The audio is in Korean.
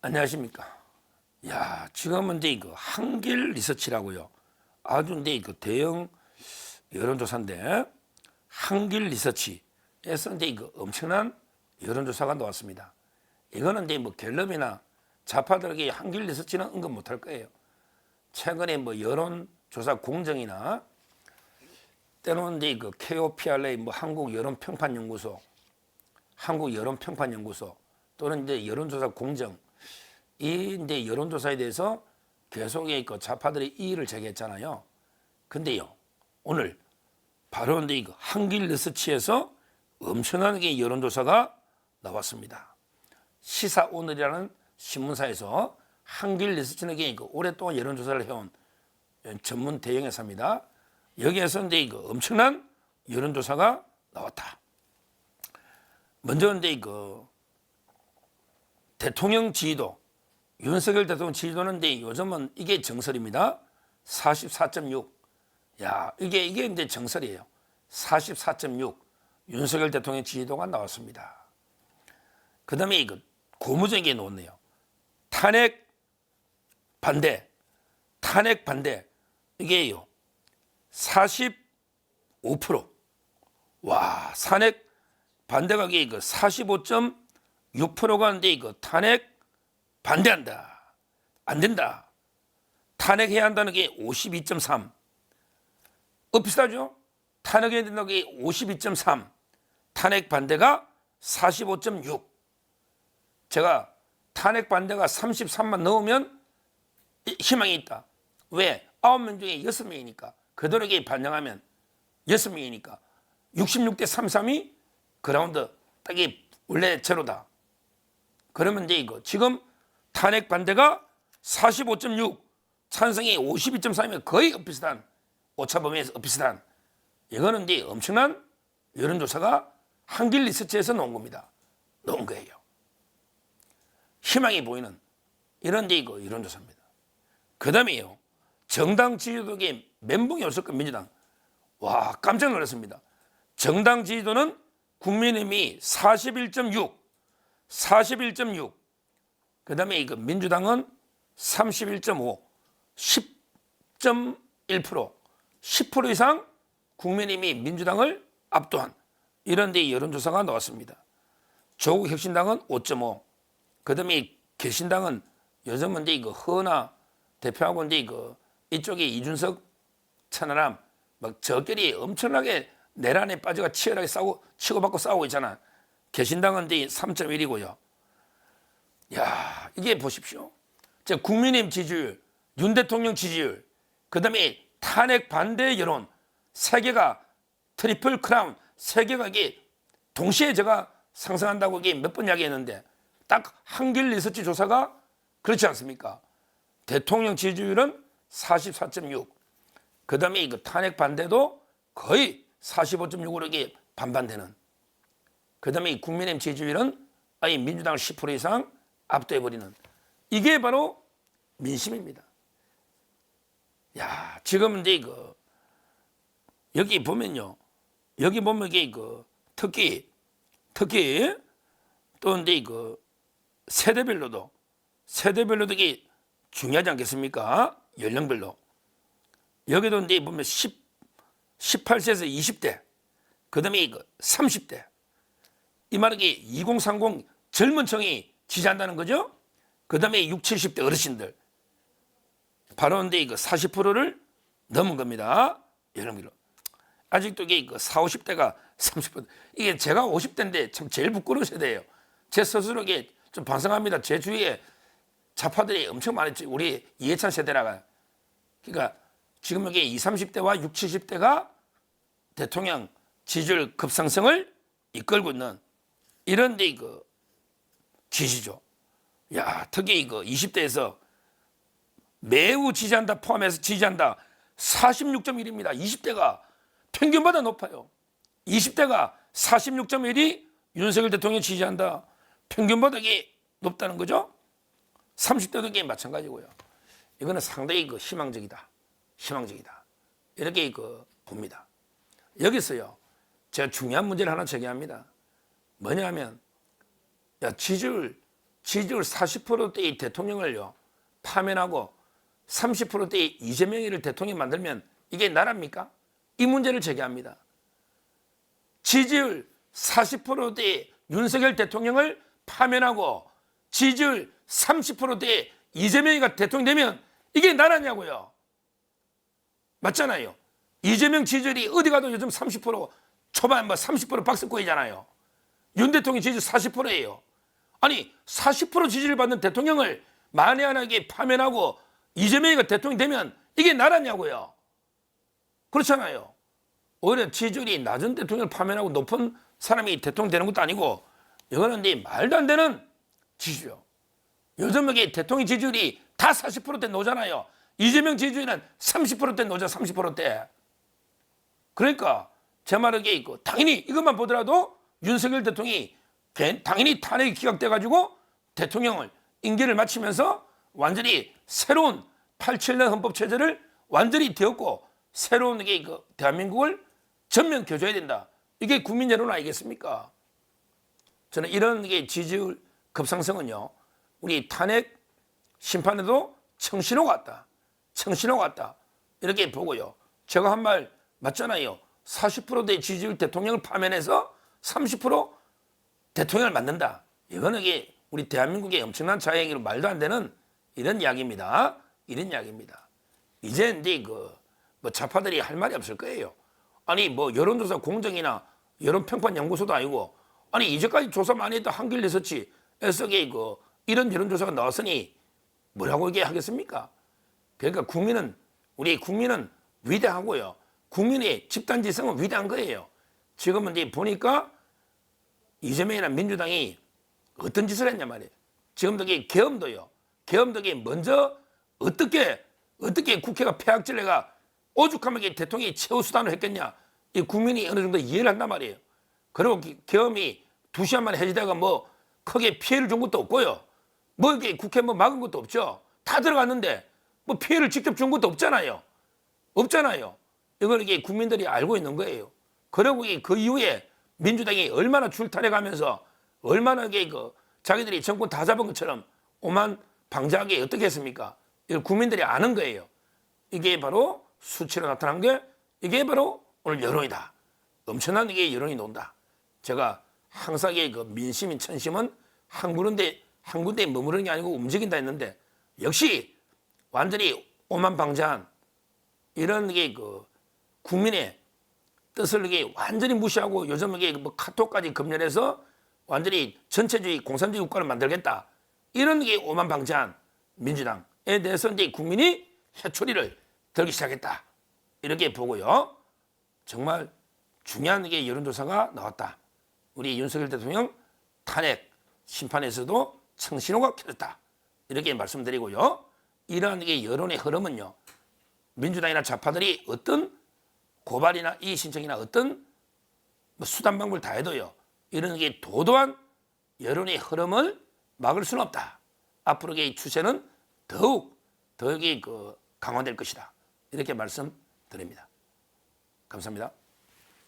안녕하십니까. 야, 지금은 이제 이거 한길 리서치라고요. 아주 이제 이거 대형 여론조사인데 한길 리서치에서 이제 이거 엄청난 여론조사가 나왔습니다. 이거는 이제 뭐 갤럽이나 좌파들에게 한길 리서치는 언급 못할 거예요. 최근에 뭐 여론조사 공정이나 때로는 이제 그 KOPRA 뭐 한국여론평판연구소 또는 이제 여론조사 공정 이 이제 여론조사에 대해서 계속 그 좌파들이 이의를 제기했잖아요. 근데요, 오늘 바로 이제 이거 한길 리서치에서 엄청나게 여론조사가 나왔습니다. 시사오늘이라는 신문사에서 한길 리서치에게 오랫동안 여론조사를 해온 전문 대형 회사입니다. 여기에서 이제 이거 엄청난 여론조사가 나왔다. 먼저 이제 이거 대통령 지지도, 윤석열 대통령 지지도는 이제 요즘은 이게 정설입니다. 44.6. 야, 이게 이제 정설이에요. 44.6. 윤석열 대통령 지지도가 나왔습니다. 그 다음에 이거 고무적인 놓네요. 탄핵 반대. 이게요. 45%. 와, 탄핵 반대가 이거 45.6%가 있는데 이거 탄핵 반대한다. 안 된다. 탄핵해야 한다는 게 52.3. 비슷하죠? 탄핵해야 된다는 게 52.3. 탄핵 반대가 45.6. 제가 탄핵 반대가 33만 넣으면 희망이 있다. 왜? 9명 중에 6명이니까. 그들에게 반영하면 6명이니까. 66대 33이 그라운드 딱이 원래 제로다. 그러면 이제 이거 지금 탄핵 반대가 45.6, 찬성이 52.3이면 거의 비슷한, 오차범위에서 비슷한. 이거는 이제 엄청난 여론조사가 한길 리서치에서 나온 겁니다. 나온 거예요. 희망이 보이는 이런 데 이거 여론조사입니다. 그 다음에요, 정당 지지도에 멘붕이 없을 것 민주당. 와, 깜짝 놀랐습니다. 정당 지지도는 국민의힘이 41.6. 그 다음에 이거 민주당은 31.5, 10.1%, 10% 이상 국민의힘이 민주당을 압도한 이런 데 여론조사가 나왔습니다. 조국혁신당은 5.5, 그 다음에 개신당은 요즘은 이제 이거 허나 대표하고 이제 이거 이쪽에 이준석, 천하람 막 저끼리 엄청나게 내란에 빠져가 치열하게 치고받고 싸우고 있잖아. 개신당은 이제 3.1이고요. 야, 이게 보십시오. 국민의힘 지지율, 윤 대통령 지지율, 그 다음에 탄핵 반대 여론, 세 개가 트리플 크라운, 세 개가 이게 동시에 제가 상승한다고 이게 몇 번 이야기했는데 딱 한길 리서치 조사가 그렇지 않습니까? 대통령 지지율은 44.6. 그 다음에 이거 탄핵 반대도 거의 45.6으로 이게 반반되는. 그 다음에 국민의힘 지지율은 아예 민주당을 10% 이상 압도해버리는. 이게 바로 민심입니다. 야, 지금 이제 이거 여기 보면요. 여기 보면 이게 이거 특히 또 이제 이거 세대별로도 이게 중요하지 않겠습니까? 연령별로. 여기도 이제 보면 18세에서 20대, 그 다음에 이거 30대. 이 말은 2030 젊은 층이 지지한다는 거죠. 그 다음에 60, 70대 어르신들. 바로 이제 이거 40%를 넘은 겁니다. 여러분들. 아직도 이게 40, 50대가 30%. 이게 제가 50대인데 참 제일 부끄러운 세대예요. 제 스스로에게 좀 반성합니다. 제 주위에 좌파들이 엄청 많았죠. 우리 이해찬 세대라가. 그러니까 지금 여기 20, 30대와 60, 70대가 대통령 지지율 급상승을 이끌고 있는 이런 데 이거 지지죠. 야, 특히 이거 20대에서 매우 지지한다 포함해서 지지한다 46.1입니다. 20대가 평균보다 높아요. 20대가 46.1이 윤석열 대통령 지지한다. 평균보다 이게 높다는 거죠. 30대도 이게 마찬가지고요. 이거는 상당히 희망적이다. 이렇게 봅니다. 여기서요, 제가 중요한 문제를 하나 제기합니다. 뭐냐면, 야, 지지율 지지율 40%대의 대통령을요 파면하고 30%대의 이재명이를 대통령 만들면 이게 나라입니까? 이 문제를 제기합니다. 지지율 40%대의 윤석열 대통령을 파면하고 지지율 30%대의 이재명이가 대통령 되면 이게 나라냐고요. 맞잖아요. 이재명 지지율이 어디 가도 요즘 30% 초반 30% 박스권이잖아요. 윤 대통령 지지율 40%예요. 아니 40% 지지를 받는 대통령을 만에 파면하고 이재명이가 대통령 되면 이게 나라냐고요. 그렇잖아요. 오히려 지지율이 낮은 대통령을 파면하고 높은 사람이 대통령 되는 것도 아니고 이거는 말도 안 되는 지지율. 요즘 여기 대통령 지지율이 다 40%대 노잖아요. 이재명 지지율은 30%대 노자 30%대. 그러니까 제 말은 게 있고 당연히 이것만 보더라도 윤석열 대통령이 당연히 탄핵이 기각돼가지고 대통령을 임기를 마치면서 완전히 새로운 87년 헌법체제를 완전히 되었고 새로운 게 대한민국을 전면 교조해야 된다. 이게 국민 여론 아니겠습니까? 저는 이런 게 지지율 급상승은요. 우리 탄핵 심판에도 청신호가 왔다. 청신호가 왔다. 이렇게 보고요. 제가 한 말 맞잖아요. 40%대 지지율 대통령을 파면해서 30% 대통령을 만든다. 이거는 이게 우리 대한민국의 엄청난 자행으로 말도 안 되는 이런 이야기입니다. 이런 이야기입니다. 이제 뭐 좌파들이 할 말이 없을 거예요. 아니 뭐 여론조사 공정이나 여론평판 연구소도 아니고 아니 이제까지 조사 많이 했다 한길 내서치 애석에 이런 여론조사가 나왔으니 뭐라고 얘기하겠습니까? 그러니까 우리 국민은 위대하고요. 국민의 집단지성은 위대한 거예요. 지금은 이제 보니까 이재명이나 민주당이 어떤 짓을 했냐 말이에요. 지금도 계엄도요. 계엄도에 먼저 어떻게 국회가 폐악질내가 오죽하면 대통령이 최후 수단을 했겠냐. 이 국민이 어느 정도 이해를 한단 말이에요. 그리고 계엄이 2시간 만에 해지다가 뭐 크게 피해를 준 것도 없고요. 뭐 이렇게 국회 막은 것도 없죠. 다 들어갔는데 뭐 피해를 직접 준 것도 없잖아요. 없잖아요. 이걸 국민들이 알고 있는 거예요. 그리고 그 이후에 민주당이 얼마나 출타래가면서 얼마나 자기들이 정권 다 잡은 것처럼 오만 방자하게 어떻게 했습니까? 이걸 국민들이 아는 거예요. 이게 바로 수치로 나타난 게 이게 바로 오늘 여론이다. 엄청난 여론이 논다. 제가 항상 민심인 천심은 한 군데 머무르는 게 아니고 움직인다 했는데 역시 완전히 오만방자한 이런 국민의 뜻을 완전히 무시하고 요즘 뭐 카톡까지 검열해서 완전히 전체주의 공산주의 국가를 만들겠다. 이런 오만방자한 민주당에 대해서 이제 국민이 해초리를 들기 시작했다. 이렇게 보고요. 정말 중요한 여론조사가 나왔다. 우리 윤석열 대통령 탄핵 심판에서도 청신호가 켜졌다. 이렇게 말씀드리고요. 이러한 여론의 흐름은요. 민주당이나 좌파들이 어떤 고발이나 이의 신청이나 어떤 수단 방법을 다 해도요. 이런 도도한 여론의 흐름을 막을 수는 없다. 앞으로의 추세는 더욱 강화될 것이다. 이렇게 말씀드립니다. 감사합니다.